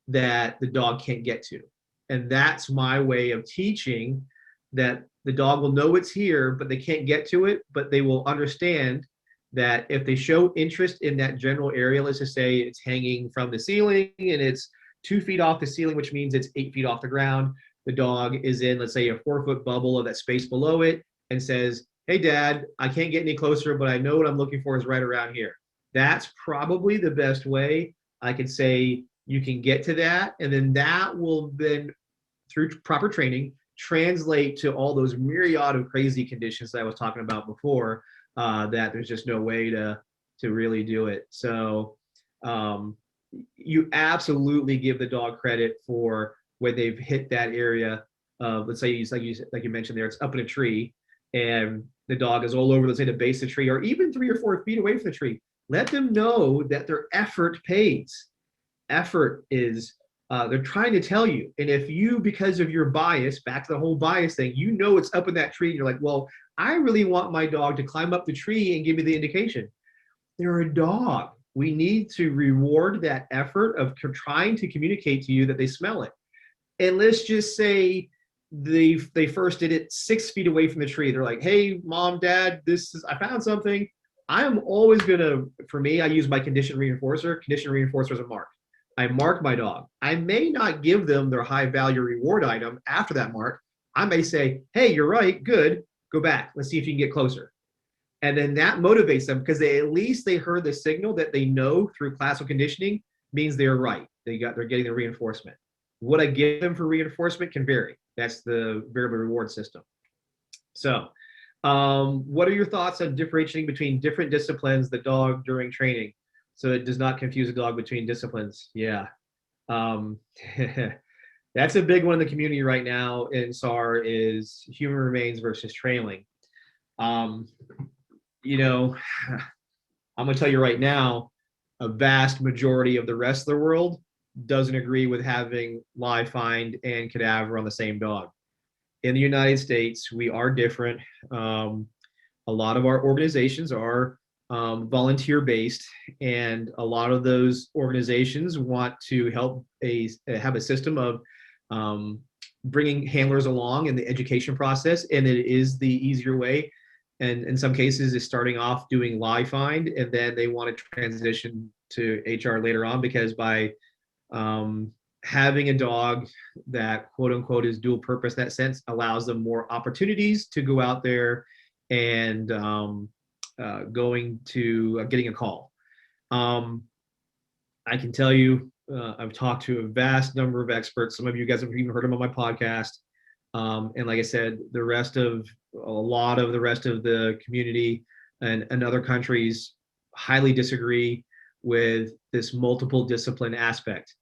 that the dog can't get to. And that's my way of teaching that the dog will know it's here, but they can't get to it, but they will understand that if they show interest in that general area, let's just say it's hanging from the ceiling and it's 2 feet off the ceiling, which means it's 8 feet off the ground. The dog is in, let's say, a 4-foot bubble of that space below it and says, hey, Dad, I can't get any closer, but I know what I'm looking for is right around here. That's probably the best way I could say you can get to that. And then that will then, through proper training, translate to all those myriad of crazy conditions that I was talking about before, that there's just no way to really do it. So you absolutely give the dog credit for when they've hit that area of, let's say, like you mentioned there, it's up in a tree and the dog is all over, let's say, the base of the tree, or even 3 or 4 feet away from the tree. Let them know that their effort pays. Effort is, they're trying to tell you. And if you, because of your bias, back to the whole bias thing, you know it's up in that tree, and you're like, well, I really want my dog to climb up the tree and give me the indication. They're a dog. We need to reward that effort of trying to communicate to you that they smell it. And let's just say they first did it 6 feet away from the tree. They're like, hey, Mom, Dad, I found something. I'm always gonna, for me, I use my condition reinforcer. Condition reinforcer is a mark. I mark my dog. I may not give them their high value reward item after that mark. I may say, hey, you're right, good, go back. Let's see if you can get closer. And then that motivates them because they heard the signal that they know through classical conditioning means they're right. They're getting the reinforcement. What I give them for reinforcement can vary. That's the variable reward system. So what are your thoughts on differentiating between different disciplines, the dog during training, so it does not confuse a dog between disciplines? Yeah. That's a big one in the community right now in SAR is human remains versus trailing. You know, I'm going to tell you right now, a vast majority of the rest of the world doesn't agree with having live find and cadaver on the same dog. In the United States, we are different. A lot of our organizations are volunteer-based, and a lot of those organizations want to help have a system of bringing handlers along in the education process, and it is the easier way. And in some cases, is starting off doing live find, and then they want to transition to HR later on, because by having a dog that quote unquote is dual purpose in that sense allows them more opportunities to go out there and getting a call. I can tell you, I've talked to a vast number of experts. Some of you guys have even heard them on my podcast. And like I said, a lot of the rest of the community and other countries highly disagree with this multiple discipline aspect.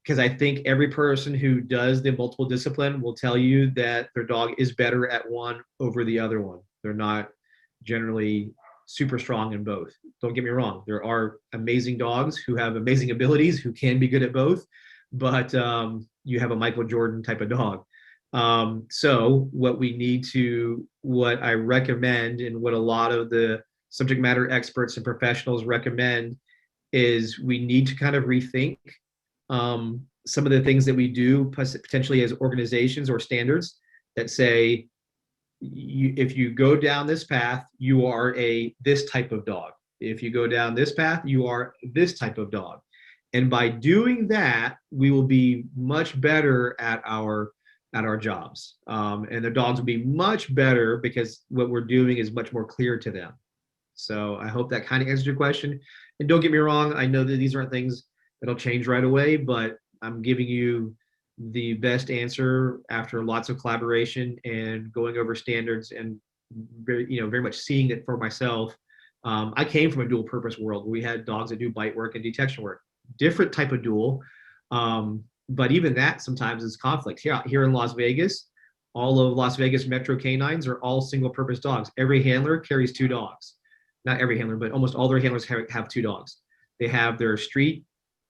because I think every person who does the multiple discipline will tell you that their dog is better at one over the other one. They're not generally super strong in both. Don't get me wrong. There are amazing dogs who have amazing abilities who can be good at both, but you have a Michael Jordan type of dog. So what I recommend and what a lot of the subject matter experts and professionals recommend is we need to kind of rethink some of the things that we do potentially as organizations or standards that say, if you go down this path, you are this type of dog. If you go down this path, you are this type of dog. And by doing that, we will be much better at our jobs. And the dogs will be much better because what we're doing is much more clear to them. So I hope that kind of answers your question. And don't get me wrong, I know that these aren't things that'll change right away, but I'm giving you the best answer after lots of collaboration and going over standards and very much seeing it for myself. I came from a dual purpose world where we had dogs that do bite work and detection work, different type of dual. But even that sometimes is conflict. Here in Las Vegas, all of Las Vegas Metro canines are all single purpose dogs. Every handler carries 2 dogs. Not every handler, but almost all their handlers have 2 dogs. They have their street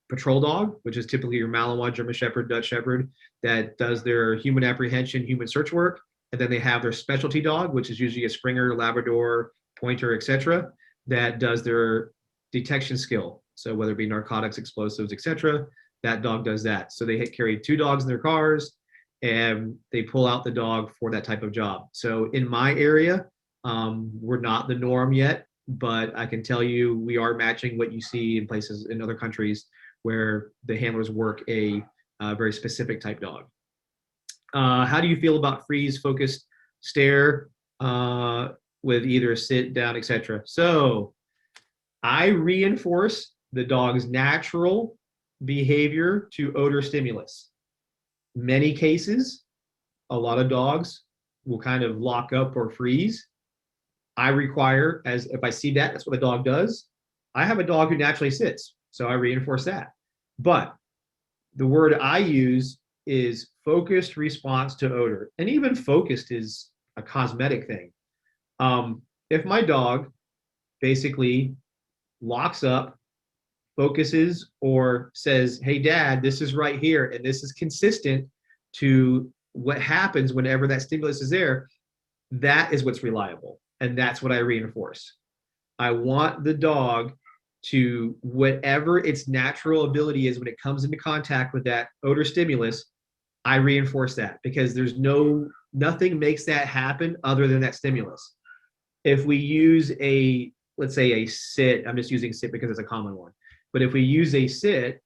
patrol dog, which is typically your Malinois, German Shepherd, Dutch Shepherd, that does their human apprehension, human search work. And then they have their specialty dog, which is usually a Springer, Labrador, Pointer, etc., that does their detection skill. So whether it be narcotics, explosives, etc., that dog does that. So they carry 2 dogs in their cars, and they pull out the dog for that type of job. So in my area, we're not the norm yet, but I can tell you we are matching what you see in places in other countries where the handlers work a very specific type dog. How do you feel about freeze, focused, stare with either sit, down, etc.? So I reinforce the dog's natural behavior to odor stimulus. Many cases, a lot of dogs will kind of lock up or freeze. I require, as if I see that's what the dog does, I have a dog who naturally sits, so I reinforce that. But the word I use is focused response to odor. And even focused is a cosmetic thing. If my dog basically locks up, focuses, or says, hey, Dad, this is right here, and this is consistent to what happens whenever that stimulus is there, that is what's reliable. And that's what I reinforce. I want the dog to, whatever its natural ability is when it comes into contact with that odor stimulus, I reinforce that, because there's nothing makes that happen other than that stimulus. If we use let's say a sit, I'm just using sit because it's a common one, but if we use a sit,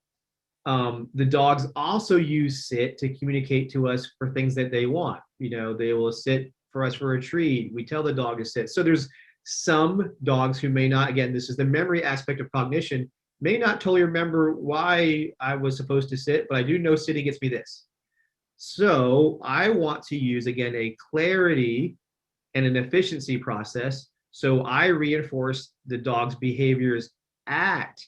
the dogs also use sit to communicate to us for things that they want. They will sit for us for a treat. We tell the dog to sit. So there's some dogs who may not, again, this is the memory aspect of cognition, may not totally remember why I was supposed to sit, but I do know sitting gets me this. So I want to use, again, a clarity and an efficiency process. So I reinforce the dog's behaviors at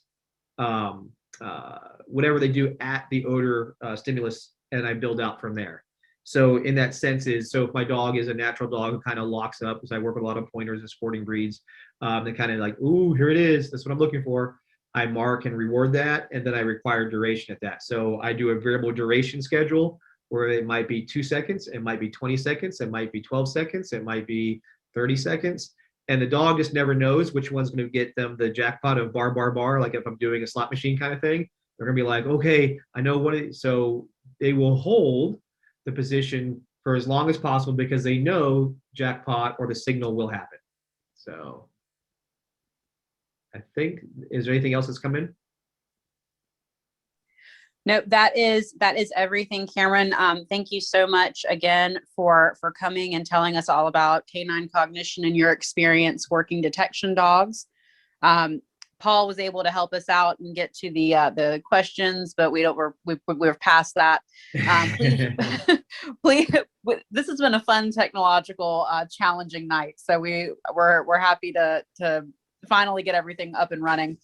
whatever they do at the odor stimulus, and I build out from there. So in that sense so if my dog is a natural dog who kind of locks up, because I work with a lot of pointers and sporting breeds, they kind of like, ooh, here it is, that's what I'm looking for. I mark and reward that, and then I require duration at that. So I do a variable duration schedule where it might be 2 seconds, it might be 20 seconds, it might be 12 seconds, it might be 30 seconds. And the dog just never knows which one's going to get them the jackpot of bar, bar, bar. Like if I'm doing a slot machine kind of thing, they're going to be like, okay, I know what it is. So they will hold the position for as long as possible because they know jackpot or the signal will happen. So I think, is there anything else that's come in? Nope, that is everything, Cameron. Thank you so much again for coming and telling us all about canine cognition and your experience working detection dogs. Paul was able to help us out and get to the questions, but we're past that. Please, this has been a fun technological challenging night, so we're happy to finally get everything up and running.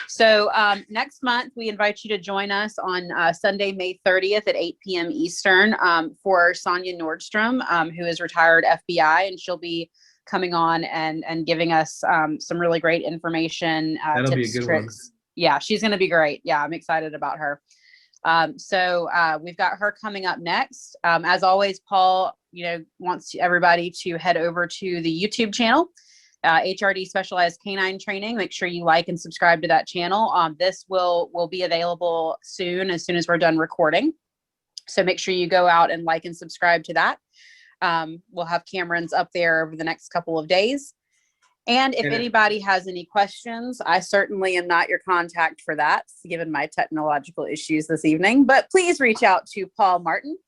So next month, we invite you to join us on Sunday, May 30th at 8 p.m. Eastern for Sonia Nordstrom, who is retired FBI, and she'll be coming on and giving us some really great information, That'll be a tips, good tricks. Yeah, she's going to be great. Yeah, I'm excited about her. So we've got her coming up next. As always, Paul, wants everybody to head over to the YouTube channel, HRD Specialized Canine Training. Make sure you like and subscribe to that channel. This will be available soon as we're done recording. So make sure you go out and like and subscribe to that. We'll have Cameron's up there over the next couple of days. And if anybody has any questions, I certainly am not your contact for that, given my technological issues this evening. But please reach out to Paul Martin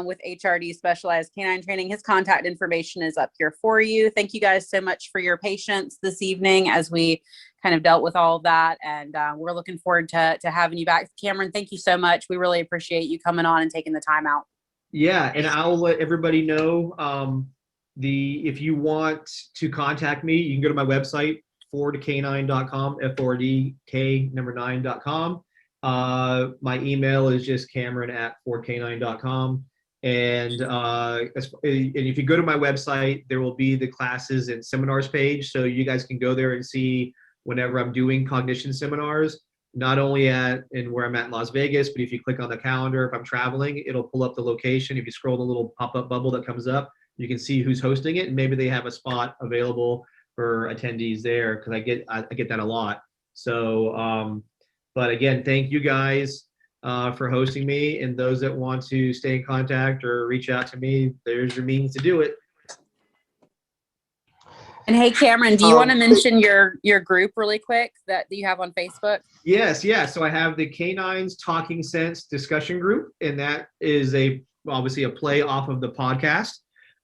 with HRD Specialized Canine Training. His contact information is up here for you. Thank you guys so much for your patience this evening as we kind of dealt with all of that. And we're looking forward to having you back. Cameron, thank you so much. We really appreciate you coming on and taking the time out. Yeah, and I'll let everybody know. If you want to contact me, you can go to my website, fordcanine.com, FORDK9.com. My email is just cameron@fordcanine.com. And if you go to my website, there will be the classes and seminars page. So you guys can go there and see whenever I'm doing cognition seminars, not only where I'm at in Las Vegas, but if you click on the calendar, if I'm traveling, it'll pull up the location. If you scroll the little pop-up bubble that comes up, you can see who's hosting it, and maybe they have a spot available for attendees there, because I get that a lot. So, but again, thank you guys for hosting me, and those that want to stay in contact or reach out to me, there's your means to do it. And hey, Cameron, do you want to mention your group really quick that you have on Facebook? Yes, yeah. So I have the Canines Talking Sense discussion group, and that is obviously a play off of the podcast.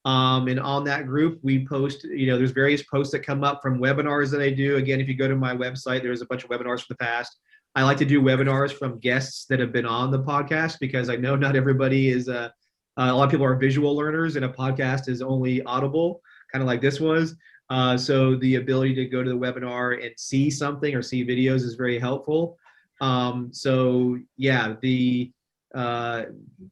And on that group, we post, there's various posts that come up from webinars that I do. Again, if you go to my website, there's a bunch of webinars from the past. I like to do webinars from guests that have been on the podcast, because I know not everybody is, a lot of people are visual learners, and a podcast is only audible, kind of like this was. So the ability to go to the webinar and see something or see videos is very helpful. So yeah, the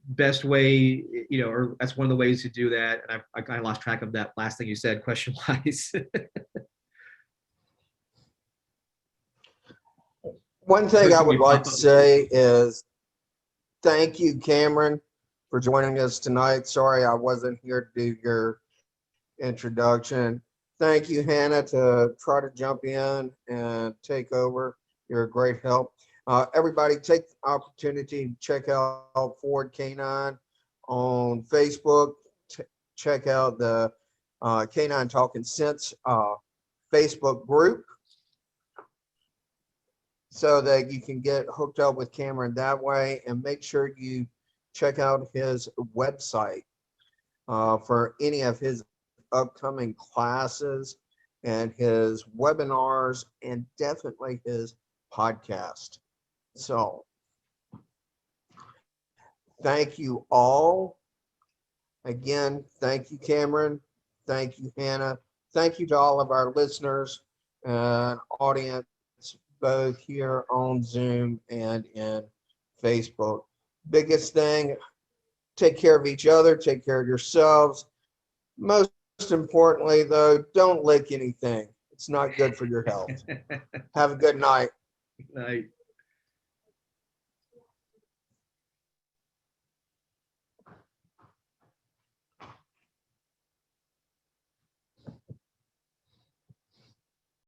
best way, or that's one of the ways to do that. And I kind of lost track of that last thing you said, question wise. One thing I would like to say is thank you, Cameron, for joining us tonight. Sorry I wasn't here to do your introduction. Thank you, Hannah, to try to jump in and take over. You're a great help. Everybody take the opportunity to check out Ford Canine on Facebook. Check out the Canine Talking Sense Facebook group so that you can get hooked up with Cameron that way. And make sure you check out his website for any of his upcoming classes and his webinars, and definitely his podcast. So thank you all. Again, thank you, Cameron. Thank you, Hannah. Thank you to all of our listeners and audience, both here on Zoom and in Facebook. Biggest thing, take care of each other, take care of yourselves. Most importantly, though, don't lick anything. It's not good for your health. Have a good night. Good night.